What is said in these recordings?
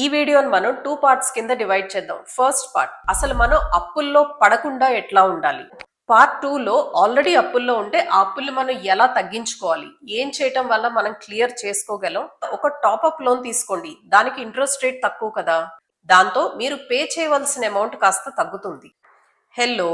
ఈ వీడియోని మనం 2 పార్ట్స్ కింద డివైడ్ చేద్దాం. ఫస్ట్ పార్ట్ అసలు మనం అప్పుల్లో పడకుండా ఎట్లా ఉండాలి. పార్ట్ 2 లో ఆల్రెడీ అప్పుల్లో ఉంటే ఆ అప్పుల్ని మనం ఎలా తగ్గించుకోవాలి, ఏం చేయటం వల్ల మనం క్లియర్ చేసుకోగలం. ఒక టాప్అప్ లోన్ తీసుకోండి, దానికి ఇంట్రెస్ట్ రేట్ తక్కువ కదా, దాంతో మీరు పే చేయవలసిన అమౌంట్ కాస్త తగ్గుతుంది. హలో,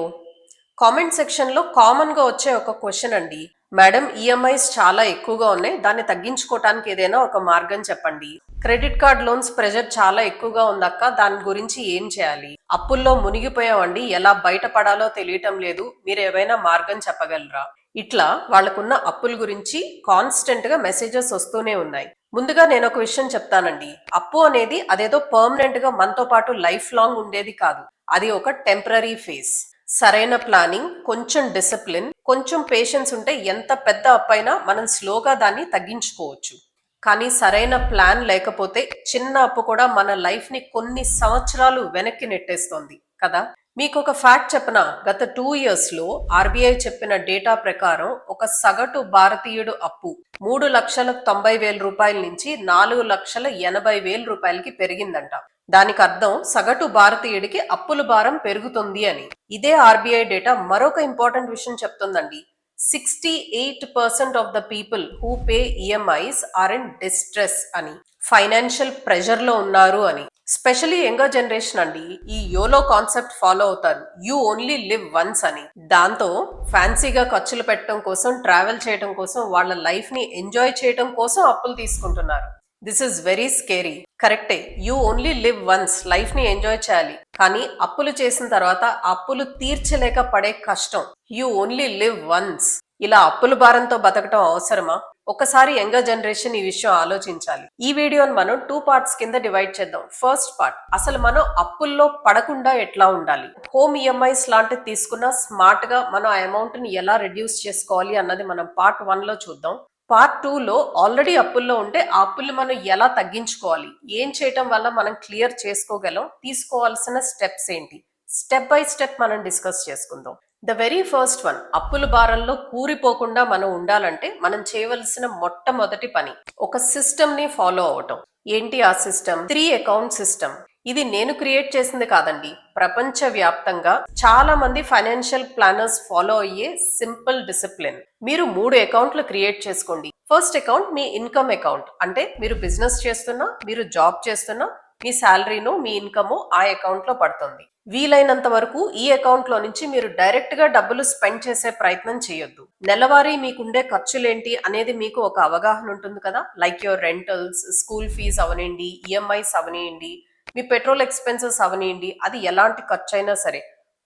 కామెంట్ సెక్షన్ లో కామన్ గా వచ్చే ఒక క్వశ్చన్ అండి, మేడం ఈఎంఐస్ చాలా ఎక్కువగా ఉన్నాయి, దాన్ని తగ్గించుకోవటానికి ఏదైనా ఒక మార్గం చెప్పండి. క్రెడిట్ కార్డ్ లోన్స్ ప్రెషర్ చాలా ఎక్కువగా ఉందక్క, దాని గురించి ఏం చేయాలి. అప్పుల్లో మునిగిపోయామండి, ఎలా బయటపడాలో తెలియటం లేదు, మీరు ఏవైనా మార్గం చెప్పగలరా. ఇట్లా వాళ్ళకున్న అప్పుల గురించి కాన్స్టెంట్ గా మెసేజెస్ వస్తూనే ఉన్నాయి. ముందుగా నేను ఒక విషయం చెప్తానండి, అప్పు అనేది అదేదో పర్మనెంట్ గా మనతో పాటు లైఫ్ లాంగ్ ఉండేది కాదు, అది ఒక టెంపరీ ఫేజ్. సరైన ప్లానింగ్, కొంచెం డిసిప్లిన్, కొంచెం పేషెన్స్ ఉంటే ఎంత పెద్ద అప్పైనా మనం స్లోగా దాన్ని తగ్గించుకోవచ్చు. కానీ సరైన ప్లాన్ లేకపోతే చిన్న అప్పు కూడా మన లైఫ్ ని కొన్ని సంవత్సరాలు వెనక్కి నెట్టేస్తోంది కదా. మీకు ఒక ఫ్యాక్ట్ చెప్పనా, గత 2 years లో ఆర్బీఐ చెప్పిన డేటా ప్రకారం ఒక సగటు భారతీయుడు అప్పు 3,90,000 రూపాయల నుంచి 4,80,000 రూపాయలకి పెరిగిందంట. దానికి అర్థం సగటు భారతీయుడికి అప్పుల భారం పెరుగుతుంది అని. ఇదే ఆర్బీఐ డేటా మరొక ఇంపార్టెంట్ విషయం చెప్తుందండి, 68% of the people who pay EMIs are in distress అని, ఫైనాన్షియల్ ప్రెషర్ లో ఉన్నారు అని. స్పెషలీ యంగర్ జనరేషన్ అండి, ఈ యోలో కాన్సెప్ట్ ఫాలో అవుతారు, యూ ఓన్లీ లివ్ వన్స్ అని. దాంతో ఫ్యాన్సీగా ఖర్చులు పెట్టడం కోసం, ట్రావెల్ చేయడం కోసం, వాళ్ళ లైఫ్ ని ఎంజాయ్ చేయడం కోసం అప్పులు తీసుకుంటున్నారు. This is very scary. కరెక్టే, you only live once, life ని ఎంజాయ్ చేయాలి, కానీ అప్పులు చేసిన తర్వాత అప్పులు తీర్చలేక పడే కష్టం. You only live once. ఇలా అప్పుల భారంతో బతకటం అవసరమా? ఒకసారి యంగర్ జనరేషన్ ఈ విషయం ఆలోచించాలి. ఈ వీడియోని మనం 2 పార్ట్స్ కింద డివైడ్ చేద్దాం. ఫస్ట్ పార్ట్ అసలు మనం అప్పుల్లో పడకుండా ఎట్లా ఉండాలి. హోమ్ ఈఎంఐస్ లాంటివి తీసుకున్న స్మార్ట్ గా మనం ఆ అమౌంట్ ని ఎలా రెడ్యూస్ చేసుకోవాలి అన్నది మనం పార్ట్ 1 లో చూద్దాం. పార్ట్ 2 లో ఆల్రెడీ అప్పుల్లో ఉంటే ఆ అప్పుల్ని మనం ఎలా తగ్గించుకోవాలి, ఏం చేయటం వల్ల మనం క్లియర్ చేసుకోగలం, తీసుకోవాల్సిన స్టెప్స్ ఏంటి, స్టెప్ బై స్టెప్ మనం డిస్కస్ చేసుకుందాం. ద వెరీ ఫస్ట్ వన్, అప్పుల భారంలో కూరిపోకుండా మనం ఉండాలంటే మనం చేయవలసిన మొట్టమొదటి పని ఒక సిస్టమ్ ని ఫాలో అవటం. ఏంటి ఆ సిస్టమ్? 3 account system. ఇది నేను క్రియేట్ చేసింది కాదండి, ప్రపంచ వ్యాప్తంగా చాలా మంది ఫైనాన్షియల్ ప్లానర్స్ ఫాలో అయ్యే సింపుల్ డిసిప్లిన్. మీరు 3 అకౌంట్లు క్రియేట్ చేసుకోండి. ఫస్ట్ అకౌంట్ మీ ఇన్కమ్ అకౌంట్, అంటే మీరు బిజినెస్ చేస్తున్నా, మీరు జాబ్ చేస్తున్నా, మీ శాలరీను మీ ఇన్కమ్ ఆ అకౌంట్ లో పడుతుంది. వీలైనంత వరకు ఈ అకౌంట్ లో నుంచి మీరు డైరెక్ట్ గా డబ్బులు స్పెండ్ చేసే ప్రయత్నం చేయొద్దు. నెలవారీ మీకుండే ఖర్చులేంటి అనేది మీకు ఒక అవగాహన ఉంటుంది కదా, like your rentals, school fees అవనివ్వండి, ఈఎంఐస్ అవనివ్వండి, మీ పెట్రోల్ ఎక్స్పెన్సెస్ అవనివ్వండి, అది ఎలాంటి ఖర్చు అయినా సరే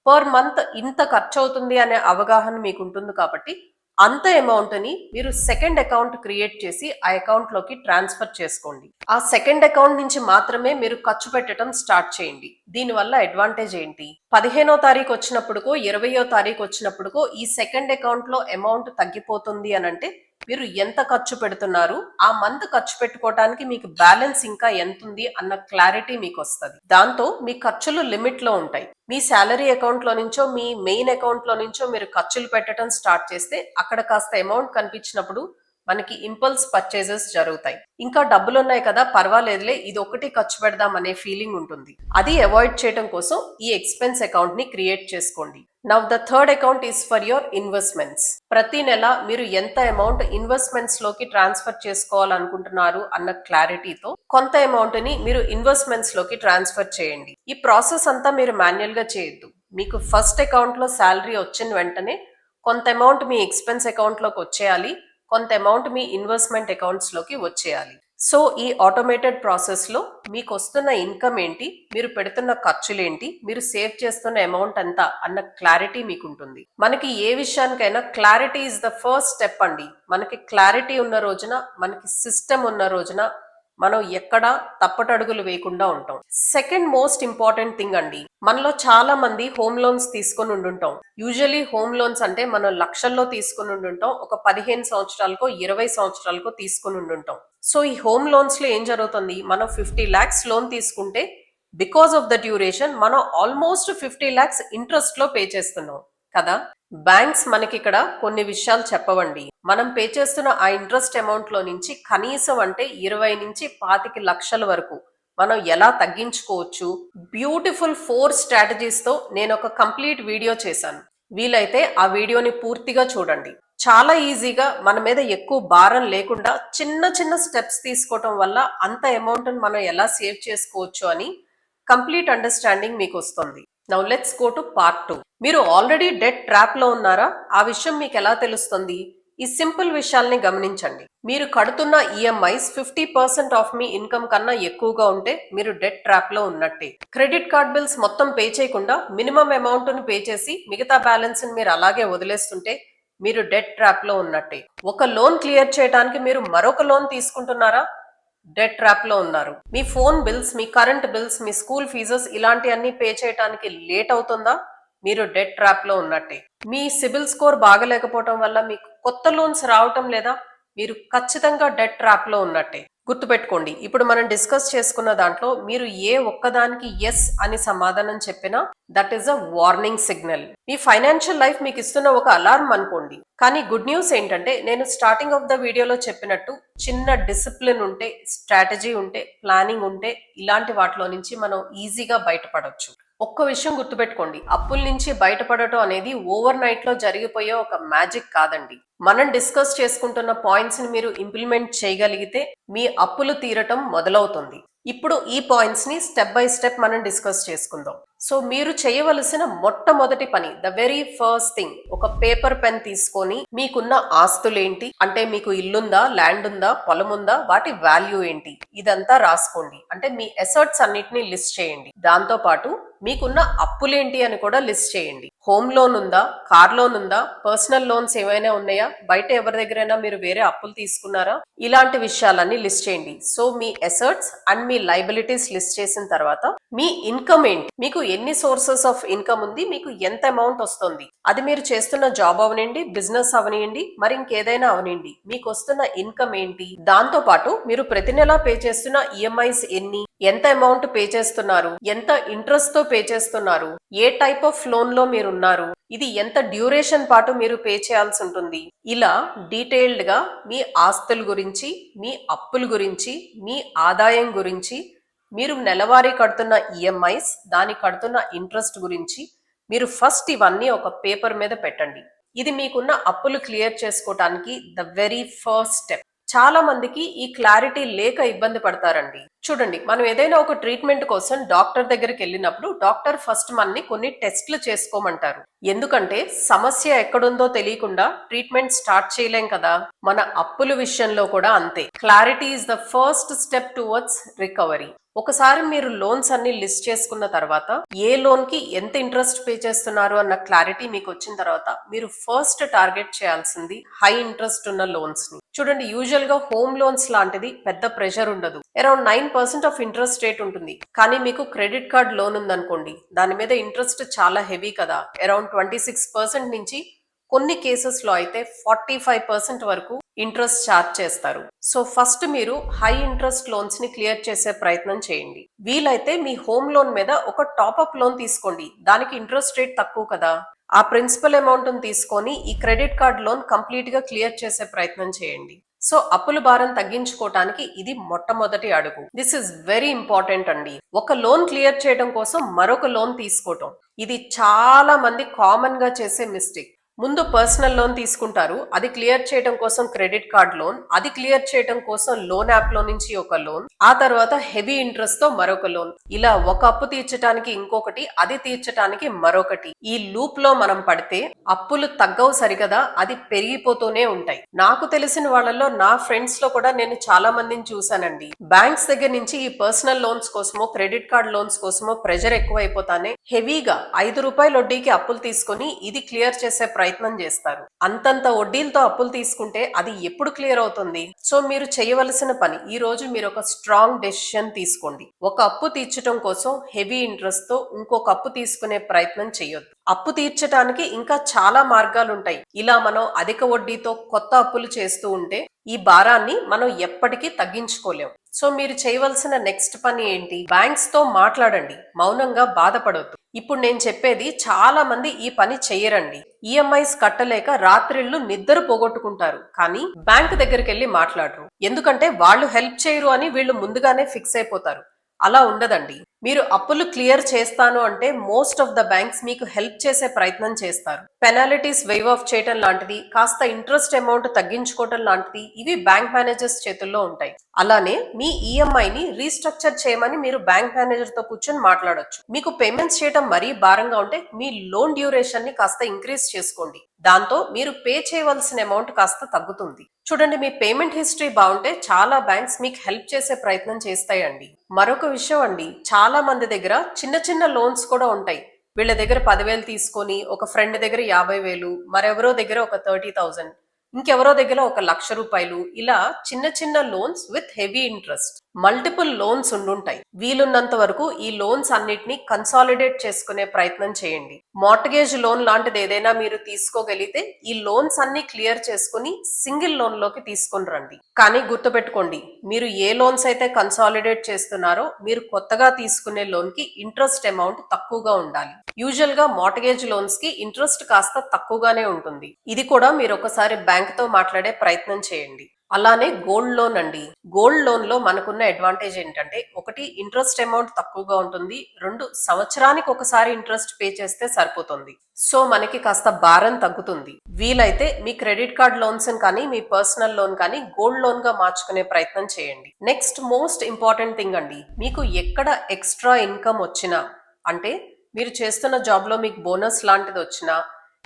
పర్ మంత్ ఇంత ఖర్చు అవుతుంది అనే అవగాహన మీకు ఉంటుంది కాబట్టి అంత అమౌంట్ ని మీరు సెకండ్ అకౌంట్ క్రియేట్ చేసి ఆ అకౌంట్ లోకి ట్రాన్స్ఫర్ చేసుకోండి. ఆ సెకండ్ అకౌంట్ నుంచి మాత్రమే మీరు ఖర్చు పెట్టడం స్టార్ట్ చేయండి. దీనివల్ల అడ్వాంటేజ్ ఏంటి, 15వ తారీఖు వచ్చినప్పుడుకో 20వ తారీఖు వచ్చినప్పుడుకో ఈ సెకండ్ అకౌంట్ లో అమౌంట్ తగ్గిపోతుంది అని అంటే మీరు ఎంత ఖర్చు పెడుతున్నారు, ఆ మంత్ ఖర్చు పెట్టుకోవడానికి మీకు బ్యాలెన్స్ ఇంకా ఎంత ఉంది అన్న క్లారిటీ మీకు వస్తుంది. దాంతో మీ ఖర్చులు లిమిట్ లో ఉంటాయి. మీ శాలరీ అకౌంట్ లో నుంచో మీ మెయిన్ అకౌంట్ లో నుంచో మీరు ఖర్చులు పెట్టడం స్టార్ట్ చేస్తే అక్కడ కాస్త అమౌంట్ కనిపించినప్పుడు మనకి ఇంపల్స్ పర్చేజెస్ జరుగుతాయి. ఇంకా డబ్బులు ఉన్నాయి కదా, పర్వాలేదులే ఇది ఒకటి ఖర్చు పెడదాం అనే ఫీలింగ్ ఉంటుంది. అది అవాయిడ్ చేయడం కోసం ఈ ఎక్స్పెన్స్ అకౌంట్ ని క్రియేట్ చేసుకోండి. Now the third account is for your investments. ప్రతి నెల మీరు ఎంత అమౌంట్ ఇన్వెస్ట్మెంట్స్ లోకి ట్రాన్స్ఫర్ చేసుకోవాలనుకుంటున్నారు అన్న క్లారిటీతో కొంత అమౌంట్ ని మీరు ఇన్వెస్ట్మెంట్స్ లోకి ట్రాన్స్ఫర్ చేయండి. ఈ ప్రాసెస్ అంతా మీరు మాన్యువల్ గా చేయొద్దు. మీకు ఫస్ట్ అకౌంట్ లో శాలరీ వచ్చిన వెంటనే కొంత అమౌంట్ మీ ఎక్స్పెన్స్ అకౌంట్ లోకి వచ్చేయాలి, కొంత అమౌంట్ మీ ఇన్వెస్ట్మెంట్ అకౌంట్స్ లోకి వచ్చేయాలి. సో ఈ ఆటోమేటెడ్ ప్రాసెస్ లో మీకు వస్తున్న ఇన్కమ్ ఏంటి, మీరు పెడుతున్న ఖర్చులేంటి, మీరు సేవ్ చేస్తున్న అమౌంట్ ఎంత అన్న క్లారిటీ మీకు ఉంటుంది. మనకి ఏ విషయానికైనా clarity is the first step అండి. మనకి క్లారిటీ ఉన్న రోజున, మనకి సిస్టమ్ ఉన్న రోజున మనం ఎక్కడా తప్పటడుగులు వేయకుండా ఉంటాం. సెకండ్ మోస్ట్ ఇంపార్టెంట్ థింగ్ అండి, మనలో చాలా మంది హోమ్ లోన్స్ తీసుకుని ఉండుంటాం. యూజువలీ హోమ్ లోన్స్ అంటే మనం లక్షల్లో తీసుకుని ఉండుంటాం, ఒక 15 సంవత్సరాలకో 20 సంవత్సరాలకో తీసుకుని ఉండుంటాం. సో ఈ హోమ్ లోన్స్ లో ఏం జరుగుతుంది, మనం 50 lakhs లోన్ తీసుకుంటే బికాస్ ఆఫ్ ద డ్యూరేషన్ మనం ఆల్మోస్ట్ 50 lakhs ఇంట్రెస్ట్ లో పే చేస్తున్నాం కదా. బ్యాంక్స్ మనకి ఇక్కడ కొన్ని విషయాలు చెప్పవండి. మనం పే చేస్తున్న ఆ ఇంట్రెస్ట్ అమౌంట్ లో నుంచి కనీసం అంటే 20 నుంచి 25 లక్షల వరకు మనం ఎలా తగ్గించుకోవచ్చు, బ్యూటిఫుల్ 4 స్ట్రాటజీస్ తో నేను ఒక కంప్లీట్ వీడియో చేశాను. వీలైతే ఆ వీడియోని పూర్తిగా చూడండి. చాలా ఈజీగా మన మీద ఎక్కువ భారం లేకుండా చిన్న చిన్న స్టెప్స్ తీసుకోవటం వల్ల అంత అమౌంట్ మనం ఎలా సేవ్ చేసుకోవచ్చు అని కంప్లీట్ అండర్స్టాండింగ్ మీకు వస్తుంది. Now let's go to part 2. మీరు ఆల్రెడీ డెట్ ట్రాప్ లో ఉన్నారా? ఆ విషయం మీకు ఎలా తెలుస్తుంది? ఈ సింపుల్ విషయాల్ని గమనించండి. మీరు కడుతున్న ఈఎంఐస్ 50% ఆఫ్ మీ ఇన్కమ్ కన్నా ఎక్కువగా ఉంటే మీరు డెట్ ట్రాప్ లో ఉన్నట్టే. క్రెడిట్ కార్డ్ బిల్స్ మొత్తం పే చేయకుండా మినిమం అమౌంట్ ను పే చేసి మిగతా బ్యాలెన్స్ ని మీరు అలాగే వదిలేస్తుంటే మీరు డెట్ ట్రాప్ లో ఉన్నట్టే. ఒక లోన్ క్లియర్ చేయడానికి మీరు మరొక లోన్ తీసుకుంటున్నారా? డెట్ ట్రాప్ లో ఉన్నారు. మీ ఫోన్ బిల్స్, మీ కరెంట్ బిల్స్, మీ స్కూల్ ఫీజెస్ ఇలాంటి అన్ని పే చేయడానికి లేట్ అవుతుందా? మీరు డెట్ ట్రాప్ లో ఉన్నట్టే. మీ సిబిల్ స్కోర్ బాగలేకపోవటం వల్ల మీకు కొత్త లోన్స్ రావటం లేదా? మీరు ఖచ్చితంగా డెట్ ట్రాప్ లో ఉన్నట్టే. గుర్తుపెట్టుకోండి, ఇప్పుడు మనం డిస్కస్ చేసుకున్న దాంట్లో మీరు ఏ ఒక్కదానికి ఎస్ అని సమాధానం చెప్పినా that is a warning signal. Me financial life మీకు ఇస్తున్న ఒక అలారం అనుకోండి. కానీ గుడ్ న్యూస్ ఏంటంటే, నేను స్టార్టింగ్ ఆఫ్ ద వీడియోలో చెప్పినట్టు చిన్న డిసిప్లిన్ ఉంటే, స్ట్రాటజీ ఉంటే, ప్లానింగ్ ఉంటే ఇలాంటి వాటిలో నుంచి మనం ఈజీగా బయటపడవచ్చు. ఒక్క విషయం గుర్తుపెట్టుకోండి, అప్పుల నుంచి బయటపడటం అనేది ఓవర్ నైట్ లో జరిగిపోయే ఒక మ్యాజిక్ కాదండి. మనం డిస్కస్ చేసుకుంటున్న పాయింట్స్ ని మీరు ఇంప్లిమెంట్ చేయగలిగితే మీ అప్పులు తీరటం మొదలవుతుంది. ఇప్పుడు ఈ పాయింట్స్ ని స్టెప్ బై స్టెప్ మనం డిస్కస్ చేసుకుందాం. సో మీరు చేయవలసిన మొట్టమొదటి పని, ద వెరీ ఫస్ట్ థింగ్, ఒక పేపర్ పెన్ తీసుకొని మీకున్న ఆస్తులేంటి, అంటే మీకు ఇల్లుందా, ల్యాండ్ ఉందా, పొలం ఉందా, వాటి వాల్యూ ఏంటి, ఇదంతా రాసుకోండి. అంటే మీ అసెట్స్ అన్నిటిని లిస్ట్ చేయండి. దాంతో పాటు మీకున్న అప్పులేంటి అని కూడా లిస్ట్ చేయండి. హోమ్ లోన్ ఉందా, కార్ లోన్ ఉందా, పర్సనల్ లోన్స్ ఏమైనా ఉన్నాయా, బయట ఎవరి దగ్గరైనా మీరు వేరే అప్పులు తీసుకున్నారా, ఇలాంటి విషయాలన్నీ లిస్ట్ చేయండి. So me assets and me liabilities list చేసిన తర్వాత మీ ఇన్కమ్ ఏంటి, మీకు ఎన్ని సోర్సెస్ ఆఫ్ ఇన్కమ్ ఉంది, మీకు ఎంత అమౌంట్ వస్తుంది, అది మీరు చేస్తున్న జాబ్ అవనివ్వండి, బిజినెస్ అవనివ్వండి, మరి ఇంకేదైనా అవనివ్వండి, మీకు వస్తున్న ఇన్కమ్ ఏంటి, దాంతో పాటు మీరు ప్రతి నెల పే చేస్తున్న ఈఎంఐస్ ఎన్ని, ఎంత అమౌంట్ పే చేస్తున్నారు, ఎంత ఇంట్రెస్ట్ తో పే చేస్తున్నారు, ఏ టైప్ ఆఫ్ లోన్ లో మీరు ఉన్నారు, ఇది ఎంత డ్యూరేషన్ పాటు మీరు పే చేయాల్సి ఉంటుంది. ఇలా డీటెయిల్డ్ గా మీ ఆస్తుల గురించి, మీ అప్పుల గురించి, మీ ఆదాయం గురించి, మీరు నెలవారీ కడుతున్న ఈఎంఐస్, దాని కడుతున్న ఇంట్రెస్ట్ గురించి మీరు ఫస్ట్ ఇవన్నీ ఒక పేపర్ మీద పెట్టండి. ఇది మీకున్న అప్పులు క్లియర్ చేసుకోవటానికి ద వెరీ ఫస్ట్ స్టెప్. చాలా మందికి ఈ క్లారిటీ లేక ఇబ్బంది పడతారండి. చూడండి, మనం ఏదైనా ఒక ట్రీట్మెంట్ కోసం డాక్టర్ దగ్గరికి వెళ్ళినప్పుడు డాక్టర్ ఫస్ట్ మనని కొన్ని టెస్ట్లు చేసుకోమంటారు. ఎందుకంటే సమస్య ఎక్కడుందో తెలియకుండా ట్రీట్మెంట్ స్టార్ట్ చేయలేం కదా. మన అప్పుల విషయంలో కూడా అంతే. Clarity is the first step towards recovery. ఒకసారి మీరు లోన్స్ అన్ని లిస్ట్ చేసుకున్న తర్వాత ఏ లోన్ కి ఎంత ఇంట్రెస్ట్ పే చేస్తున్నారు అన్న క్లారిటీ మీకు వచ్చిన తర్వాత మీరు ఫస్ట్ టార్గెట్ చేయాల్సింది హై ఇంట్రెస్ట్ ఉన్న లోన్స్ ని. చూడండి, యూజువల్ గా హోమ్ లోన్స్ లాంటిది పెద్ద ప్రెషర్ ఉండదు. అరౌండ్ 9% ఆఫ్ ఇంట్రెస్ట్ రేట్ ఉంటుంది. కానీ మీకు క్రెడిట్ కార్డ్ లోన్ ఉందనుకోండి, దాని మీద ఇంట్రెస్ట్ చాలా హెవీ కదా. అరౌండ్ 26% నుంచి కొన్ని కేసెస్ లో అయితే 45% వరకు ఇంట్రెస్ట్ ఛార్జ్ చేస్తారు. సో ఫస్ట్ మీరు హై ఇంట్రెస్ట్ లోన్స్ ని క్లియర్ చేసే ప్రయత్నం చేయండి. వీలైతే మీ హోమ్ లోన్ మీద ఒక టాప్అప్ లోన్ తీసుకోండి. దానికి ఇంట్రెస్ట్ రేట్ తక్కువ కదా. ఆ ప్రిన్సిపల్ అమౌంట్ తీసుకొని ఈ క్రెడిట్ కార్డ్ లోన్ కంప్లీట్ గా క్లియర్ చేసే ప్రయత్నం చేయండి. సో అప్పుల భారం తగ్గించుకోవటానికి ఇది మొట్టమొదటి అడుగు. దిస్ ఇస్ వెరీ ఇంపార్టెంట్ అండి. ఒక లోన్ క్లియర్ చేయడం కోసం మరొక లోన్ తీసుకోవటం, ఇది చాలా మంది కామన్ గా చేసే మిస్టేక్. ముందు పర్సనల్ లోన్ తీసుకుంటారు, అది క్లియర్ చేయడం కోసం క్రెడిట్ కార్డ్ లోన్, అది క్లియర్ చేయడం కోసం లోన్ యాప్ లో నుంచి ఒక లోన్, ఆ తర్వాత హెవీ ఇంట్రెస్ట్ తో మరొక లోన్, ఇలా ఒక అప్పు తీర్చడానికి ఇంకొకటి, అది తీర్చడానికి మరొకటి. ఈ లూప్ లో మనం పడితే అప్పులు తగ్గవు సరికదా, అది పెరిగిపోతూనే ఉంటాయి. నాకు తెలిసిన వాళ్ళలో, నా ఫ్రెండ్స్ లో కూడా నేను చాలా మందిని చూసానండి. బ్యాంక్స్ దగ్గర నుంచి ఈ పర్సనల్ లోన్స్ కోసమో క్రెడిట్ కార్డ్ లోన్స్ కోసమో ప్రెషర్ ఎక్కువైపోతానే హెవీగా 5 రూపాయల వడ్డీకి అప్పులు తీసుకొని ఇది క్లియర్ చేసే ప్రయత్నం చేస్తారు. అంతంత వడ్డీలతో అప్పులు తీసుకుంటే అది ఎప్పుడు క్లియర్ అవుతుంది? సో మీరు చేయవలసిన పని, ఈ రోజు మీరు ఒక స్ట్రాంగ్ డెసిషన్ తీసుకోండి. ఒక అప్పు తీర్చడం కోసం హెవీ ఇంట్రెస్ట్ తో ఇంకొక అప్పు తీసుకునే ప్రయత్నం చేయొద్దు. అప్పు తీర్చడానికి ఇంకా చాలా మార్గాలు ఉంటాయి. ఇలా మనం అధిక వడ్డీతో కొత్త అప్పులు చేస్తూ ఉంటే ఈ భారాన్ని మనం ఎప్పటికీ తగ్గించుకోలేం. సో మీరు చేయవలసిన నెక్స్ట్ పని ఏంటి? బ్యాంక్స్ తో మాట్లాడండి, మౌనంగా బాధపడొద్దు. ఇప్పుడు నేను చెప్పేది చాలా మంది ఈ పని చెయ్యరండి. ఈఎంఐస్ కట్టలేక రాత్రిళ్ళు నిద్ర పోగొట్టుకుంటారు, కానీ బ్యాంక్ దగ్గరికి వెళ్ళి మాట్లాడరు. ఎందుకంటే వాళ్ళు హెల్ప్ చేయరు అని వీళ్ళు ముందుగానే ఫిక్స్ అయిపోతారు. అలా ఉండదండి. మీరు అప్పులు క్లియర్ చేస్తాను అంటే మోస్ట్ ఆఫ్ ద బ్యాంక్స్ మీకు హెల్ప్ చేసే ప్రయత్నం చేస్తారు. పెనాలిటీస్ వేవ్ ఆఫ్ చేయటం లాంటిది, కాస్త ఇంట్రెస్ట్ అమౌంట్ తగ్గించుకోవటం లాంటిది ఇవి బ్యాంక్ మేనేజర్స్ చేతుల్లో ఉంటాయి. అలానే మీ ఈఎంఐని రీస్ట్రక్చర్ చేయమని మీరు బ్యాంక్ మేనేజర్ తో కూర్చొని మాట్లాడొచ్చు. మీకు పేమెంట్స్ చేయడం మరీ భారంగా ఉంటే మీ లోన్ డ్యూరేషన్ ని కాస్త ఇంక్రీజ్ చేసుకోండి. దాంతో మీరు పే చేయవలసిన అమౌంట్ కాస్త తగ్గుతుంది. చూడండి, మీ పేమెంట్ హిస్టరీ బాగుంటే చాలా బ్యాంక్స్ మీకు హెల్ప్ చేసే ప్రయత్నం చేస్తాయండి. మరొక విషయం అండి, చాలా మంది దగ్గర చిన్న చిన్న లోన్స్ కూడా ఉంటాయి. వీళ్ళ దగ్గర 10,000 తీసుకొని ఒక ఫ్రెండ్ దగ్గర 50,000, మరెవరో దగ్గర ఒక 30,000, ఇంకెవరో దగ్గర ఒక ₹1,00,000, ఇలా చిన్న చిన్న loans with heavy interest, multiple loans ఉండుంటాయి. వీలున్నంత వరకు ఈ లోన్స్ అన్నిటిని కన్సాలిడేట్ చేసుకునే ప్రయత్నం చేయండి. మార్టగేజ్ లోన్ లాంటిది ఏదైనా మీరు తీసుకోగలిగితే ఈ లోన్స్ అన్ని క్లియర్ చేసుకుని సింగిల్ లోన్ లోకి తీసుకుని రండి. కానీ గుర్తుపెట్టుకోండి, మీరు ఏ లోన్స్ అయితే కన్సాలిడేట్ చేస్తున్నారో మీరు కొత్తగా తీసుకునే లోన్ కి ఇంట్రెస్ట్ అమౌంట్ తక్కువగా ఉండాలి. యూజువల్ గా మార్టగేజ్ లోన్స్ కి ఇంట్రెస్ట్ కాస్త తక్కువగానే ఉంటుంది. ఇది కూడా మీరు ఒకసారి బ్యాంక్ తో మాట్లాడే ప్రయత్నం చేయండి. అలానే గోల్డ్ లోన్ అండి. గోల్డ్ లోన్ లో మనకున్న అడ్వాంటేజ్ ఏంటంటే, ఒకటి ఇంట్రెస్ట్ అమౌంట్ తక్కువగా ఉంటుంది, రెండు సంవత్సరానికి ఒకసారి ఇంట్రెస్ట్ పే చేస్తే సరిపోతుంది. సో మనకి కాస్త భారం తగ్గుతుంది. వీలైతే మీ క్రెడిట్ కార్డ్ లోన్స్ కానీ మీ పర్సనల్ లోన్ కానీ గోల్డ్ లోన్ గా మార్చుకునే ప్రయత్నం చేయండి. నెక్స్ట్ మోస్ట్ ఇంపార్టెంట్ థింగ్ అండి, మీకు ఎక్కడ ఎక్స్ట్రా ఇన్కమ్ వచ్చినా, అంటే మీరు చేస్తున్న జాబ్ లో మీకు బోనస్ లాంటిది వచ్చినా,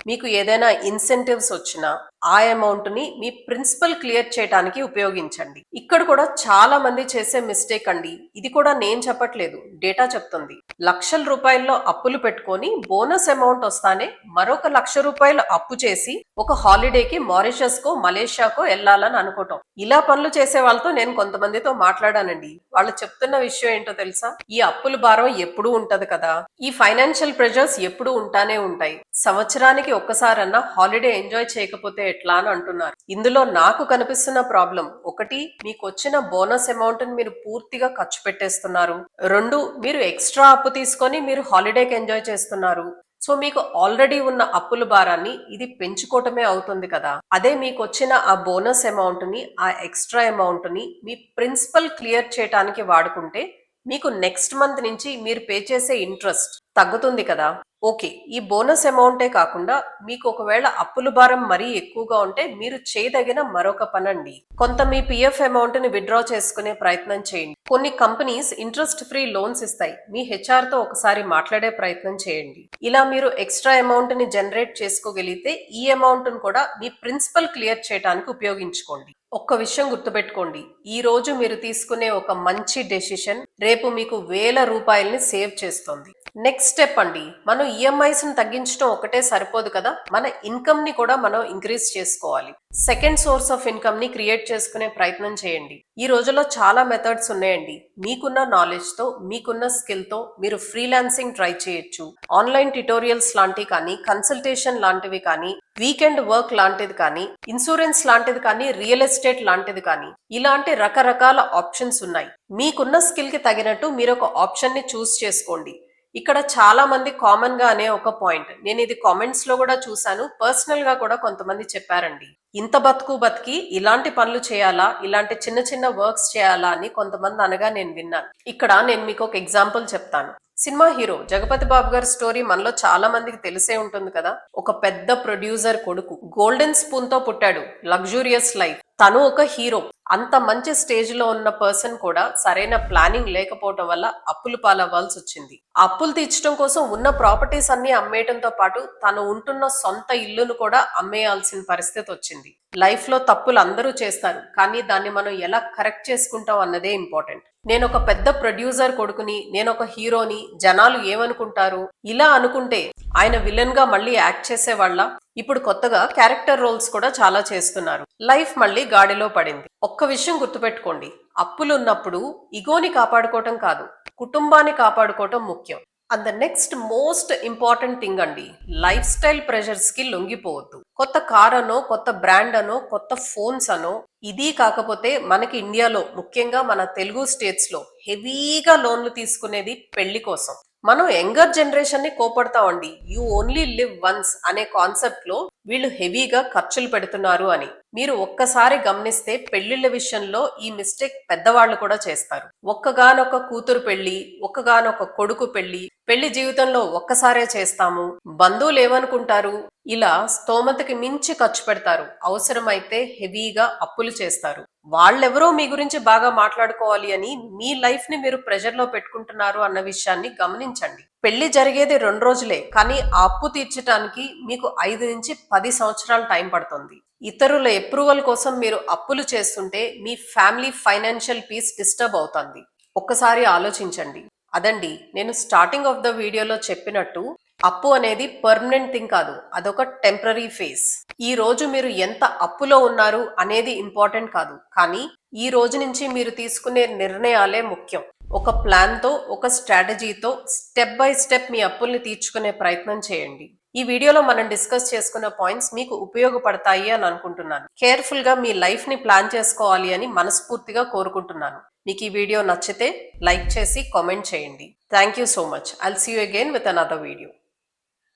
మీకు ఏదైనా ఇన్సెంటివ్స్ వచ్చినా ఆ అమౌంట్ ని మీ ప్రిన్సిపల్ క్లియర్ చేయడానికి ఉపయోగించండి. ఇక్కడ కూడా చాలా మంది చేసే మిస్టేక్ అండి. ఇది కూడా నేను చెప్పట్లేదు, డేటా చెప్తుంది. లక్షల రూపాయల్లో అప్పులు పెట్టుకొని బోనస్ అమౌంట్ వస్తానే మరొక ₹1,00,000 అప్పు చేసి ఒక హాలిడేకి మారిషస్ కో మలేషియాకో వెళ్ళాలని అనుకోవటం. ఇలా పనులు చేసే వాళ్ళతో నేను కొంతమందితో మాట్లాడానండి. వాళ్ళు చెప్తున్న విషయం ఏంటో తెలుసా? ఈ అప్పుల భారం ఎప్పుడూ ఉంటది కదా, ఈ ఫైనాన్షియల్ ప్రెషర్స్ ఎప్పుడూ ఉంటానే ఉంటాయి, సంవత్సరానికి ఒక్కసారన్నా హాలిడే ఎంజాయ్ చేయకపోతే ఎట్లా అని అంటున్నారు. ఇందులో నాకు కనిపిస్తున్న ప్రాబ్లం, ఒకటి, మీకు వచ్చిన బోనస్ అమౌంట్ ని మీరు పూర్తిగా ఖర్చు పెట్టేస్తున్నారు. రెండు, మీరు ఎక్స్ట్రా అప్పు తీసుకొని మీరు హాలిడేకి ఎంజాయ్ చేస్తున్నారు. సో మీకు ఆల్రెడీ ఉన్న అప్పుల భారాన్ని ఇది పెంచుకోవటమే అవుతుంది కదా. అదే మీకు వచ్చిన ఆ బోనస్ అమౌంట్ ని, ఆ ఎక్స్ట్రా అమౌంట్ ని మీ ప్రిన్సిపల్ క్లియర్ చేయడానికి వాడుకుంటే మీకు నెక్స్ట్ మంత్ నుంచి మీరు పే చేసే ఇంట్రెస్ట్ తగ్గుతుంది కదా. ఓకే, ఈ బోనస్ అమౌంటే కాకుండా మీకు ఒకవేళ అప్పుల భారం మరీ ఎక్కువగా ఉంటే మీరు చేయదగిన మరొక పనండి, కొంత మీ పిఎఫ్ అమౌంట్ ని విత్డ్రా చేసుకునే ప్రయత్నం చేయండి. కొన్ని కంపెనీస్ ఇంట్రెస్ట్ ఫ్రీ లోన్స్ ఇస్తాయి. మీ హెచ్ఆర్ తో ఒకసారి మాట్లాడే ప్రయత్నం చేయండి. ఇలా మీరు ఎక్స్ట్రా అమౌంట్ ని జనరేట్ చేసుకోగలిగితే ఈ అమౌంట్ ను కూడా మీ ప్రిన్సిపల్ క్లియర్ చేయడానికి ఉపయోగించుకోండి. ఒక్క విషయం గుర్తుపెట్టుకోండి, ఈ రోజు మీరు తీసుకునే ఒక మంచి డెసిషన్ రేపు మీకు ₹1,000 సేవ్ చేస్తుంది. నెక్స్ట్ స్టెప్ అండి, మనం ఈఎంఐస్ ని తగ్గించడం ఒకటే సరిపోదు కదా, మన ఇన్కమ్ ని కూడా మనం ఇంక్రీజ్ చేసుకోవాలి. సెకండ్ సోర్స్ ఆఫ్ ఇన్కమ్ ని క్రియేట్ చేసుకునే ప్రయత్నం చేయండి. ఈ రోజుల్లో చాలా మెథడ్స్ ఉన్నాయండి. మీకున్న నాలెడ్జ్ తో, మీకున్న స్కిల్ తో మీరు ఫ్రీలాన్సింగ్ ట్రై చేయొచ్చు. ఆన్లైన్ ట్యుటోరియల్స్ లాంటివి కానీ, కన్సల్టేషన్ లాంటివి కానీ, వీకెండ్ వర్క్ లాంటిది కానీ, ఇన్సూరెన్స్ లాంటిది కానీ, రియల్ ఎస్టేట్ లాంటిది కానీ, ఇలాంటి రకరకాల ఆప్షన్స్ ఉన్నాయి. మీకున్న స్కిల్ కి తగినట్టు మీరు ఒక ఆప్షన్ ని చూస్ చేసుకోండి. ఇక్కడ చాలా మంది కామన్ గా అనే ఒక పాయింట్, నేను ఇది కామెంట్స్ లో కూడా చూసాను, పర్సనల్ గా కూడా కొంతమంది చెప్పారండి, ఇంత బతికి ఇలాంటి పనులు చేయాలా, ఇలాంటి చిన్న చిన్న వర్క్స్ చేయాలా అని కొంతమంది అనగా నేను విన్నాను. ఇక్కడ నేను మీకు ఒక ఎగ్జాంపుల్ చెప్తాను. సినిమా హీరో జగపతి బాబు గారి స్టోరీ మనలో చాలా మందికి తెలిసే ఉంటుంది కదా. ఒక పెద్ద ప్రొడ్యూసర్ కొడుకు, గోల్డెన్ స్పూన్ తో పుట్టాడు, లగ్జూరియస్ లైఫ్. తను ఒక హీరో. అంత మంచి స్టేజ్ లో ఉన్న పర్సన్ కూడా సరైన ప్లానింగ్ లేకపోవటం వల్ల అప్పులు పాలవ్వాల్సి వచ్చింది. ఆ అప్పులు తీర్చడం కోసం ఉన్న ప్రాపర్టీస్ అన్ని అమ్మేయడంతో పాటు తను ఉంటున్న సొంత ఇల్లును కూడా అమ్మేయాల్సిన పరిస్థితి వచ్చింది. లైఫ్ లో తప్పులు అందరూ చేస్తారు, కానీ దాన్ని మనం ఎలా కరెక్ట్ చేసుకుంటాం అన్నదే ఇంపార్టెంట్. నేను ఒక పెద్ద ప్రొడ్యూసర్ కొడుకుని, నేను ఒక హీరోని, జనాలు ఏమనుకుంటారు ఇలా అనుకుంటే ఆయన విలన్ గా మళ్ళీ యాక్ట్ చేసేవాళ్ళ. ఇప్పుడు కొత్తగా క్యారెక్టర్ రోల్స్ కూడా చాలా చేస్తున్నారు. లైఫ్ మళ్ళీ గాడిలో పడింది. ఒక్క విషయం గుర్తుపెట్టుకోండి, అప్పులు ఉన్నప్పుడు ఇగోని కాపాడుకోవటం కాదు, కుటుంబాన్ని కాపాడుకోవటం ముఖ్యం. And the next most important thing అండి, లైఫ్ స్టైల్ ప్రెషర్స్ కి లొంగిపోవద్దు. కొత్త కార్ అనో, కొత్త బ్రాండ్ అనో, కొత్త ఫోన్స్ అనో, ఇది కాకపోతే మనకి ఇండియాలో ముఖ్యంగా మన తెలుగు స్టేట్స్ లో హెవీగా లోన్లు తీసుకునేది పెళ్లి కోసం. మనం యంగర్ జనరేషన్ ని కోపడతామండి. యూ ఓన్లీ లివ్ వన్స్ అనే కాన్సెప్ట్ లో వీళ్ళు హెవీగా ఖర్చులు పెడుతున్నారు అని. మీరు ఒక్కసారి గమనిస్తే పెళ్లిళ్ల విషయంలో ఈ మిస్టేక్ పెద్దవాళ్ళు కూడా చేస్తారు. ఒక్కగానొక కూతురు పెళ్లి, ఒక్కగానొక కొడుకు పెళ్లి, పెళ్లి జీవితంలో ఒక్కసారే చేస్తాము, బంధువులు ఏమనుకుంటారు, ఇలా స్తోమతకి మించి ఖర్చు పెడతారు. అవసరమైతే హెవీగా అప్పులు చేస్తారు. వాళ్ళెవరో మీ గురించి బాగా మాట్లాడుకోవాలి అని మీ లైఫ్ ని మీరు ప్రెషర్ లో పెట్టుకుంటున్నారు అన్న విషయాన్ని గమనించండి. పెళ్లి జరిగేది 2 రోజులే, కానీ ఆ అప్పు తీర్చడానికి మీకు 5 నుంచి 10 సంవత్సరాలు టైం పడుతుంది. ఇతరుల అప్రూవల్ కోసం మీరు అప్పులు చేస్తుంటే మీ ఫ్యామిలీ ఫైనాన్షియల్ పీస్ డిస్టర్బ్ అవుతుంది. ఒక్కసారి ఆలోచించండి. అదండి, నేను స్టార్టింగ్ ఆఫ్ ద వీడియోలో చెప్పినట్టు అప్పు అనేది పర్మనెంట్ థింగ్ కాదు, అదొక టెంపరీ ఫేజ్. ఈ రోజు మీరు ఎంత అప్పులో ఉన్నారు అనేది ఇంపార్టెంట్ కాదు, కానీ ఈ రోజు నుంచి మీరు తీసుకునే నిర్ణయాలే ముఖ్యం. ఒక ప్లాన్ తో, ఒక స్ట్రాటజీతో స్టెప్ బై స్టెప్ మీ అప్పుల్ని తీర్చుకునే ప్రయత్నం చేయండి. ఈ వీడియోలో మనం డిస్కస్ చేసుకున్న పాయింట్స్ మీకు ఉపయోగపడతాయి అని అనుకుంటున్నాను. కేర్ఫుల్ గా మీ లైఫ్ ని ప్లాన్ చేసుకోవాలి అని మనస్ఫూర్తిగా కోరుకుంటున్నాను. మీకు ఈ వీడియో నచ్చితే లైక్ చేసి కామెంట్ చేయండి. Thank you so much. I'll see you again with another video.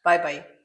Bye bye.